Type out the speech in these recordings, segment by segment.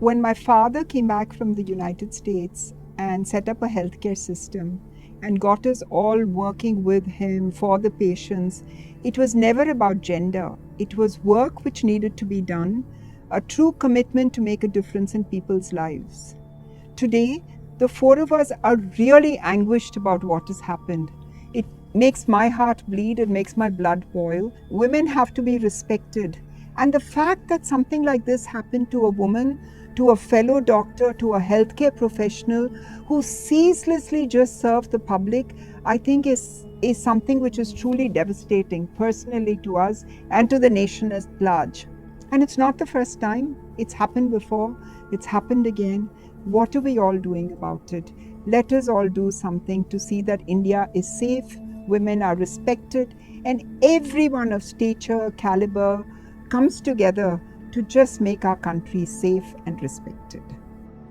When my father came back from the United States and set up a healthcare system and got us all working with him for the patients, it was never about gender. It was work which needed to be done, a true commitment to make a difference in people's lives. Today, the four of us are really anguished about what has happened. It makes my heart bleed, it makes my blood boil. Women have to be respected. And the fact that something like this happened to a woman, to a fellow doctor, to a healthcare professional who ceaselessly just served the public, I think is something which is truly devastating personally to us and to the nation at large. And it's not the first time. It's happened before. It's happened again. What are we all doing about it? Let us all do something to see that India is safe, women are respected, and everyone of stature, caliber comes together to just make our country safe and respected.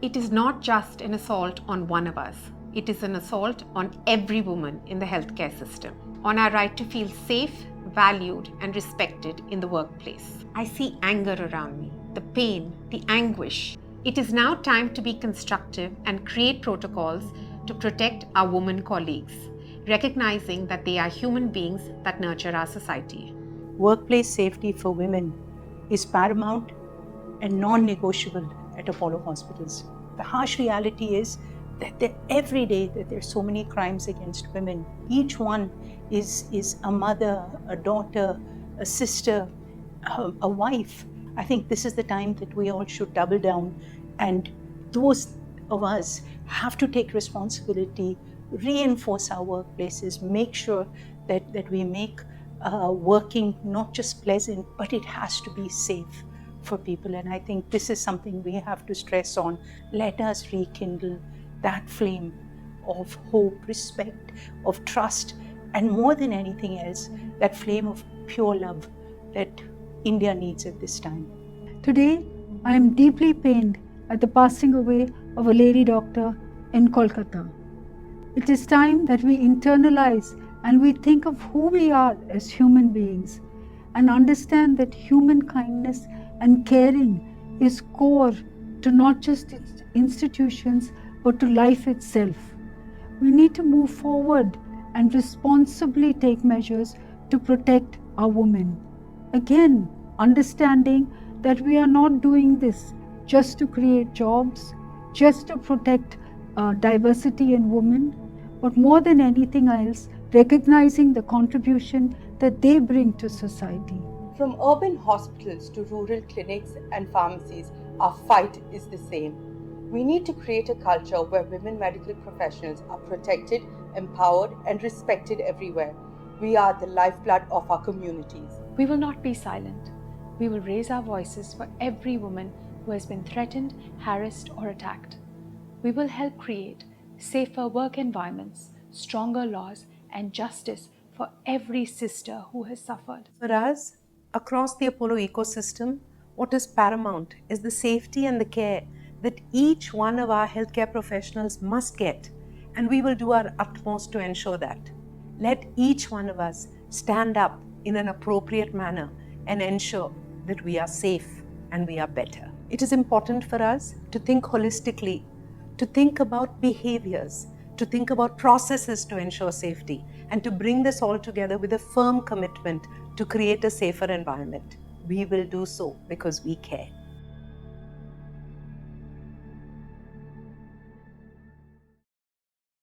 It is not just an assault on one of us. It is an assault on every woman in the healthcare system, on our right to feel safe, valued, and respected in the workplace. I see anger around me, the pain, the anguish. It is now time to be constructive and create protocols to protect our women colleagues, recognizing that they are human beings that nurture our society. Workplace safety for women is paramount and non-negotiable at Apollo hospitals. The harsh reality is that every day that there's so many crimes against women. Each one is a mother, a daughter, a sister, a wife. I think this is the time that we all should double down, and those of us have to take responsibility, reinforce our workplaces, make sure that we make working not just pleasant, but it has to be safe for people. And I think this is something we have to stress on. Let us rekindle that flame of hope, respect, of trust, and more than anything else, that flame of pure love that India needs at this time. Today, I am deeply pained at the passing away of a lady doctor in Kolkata. It is time that we internalize and we think of who we are as human beings and understand that human kindness and caring is core to not just institutions but to life itself. We need to move forward and responsibly take measures to protect our women. Again, understanding that we are not doing this just to create jobs, just to protect diversity in women, but more than anything else, recognizing the contribution that they bring to society. From urban hospitals to rural clinics and pharmacies, our fight is the same. We need to create a culture where women medical professionals are protected, empowered, and respected everywhere. We are the lifeblood of our communities. We will not be silent. We will raise our voices for every woman who has been threatened, harassed, or attacked. We will help create safer work environments, stronger laws, and justice for every sister who has suffered. For us, across the Apollo ecosystem, what is paramount is the safety and the care that each one of our healthcare professionals must get, and we will do our utmost to ensure that. Let each one of us stand up in an appropriate manner and ensure that we are safe and we are better. It is important for us to think holistically, to think about behaviors, to think about processes to ensure safety, and to bring this all together with a firm commitment to create a safer environment. We will do so because we care.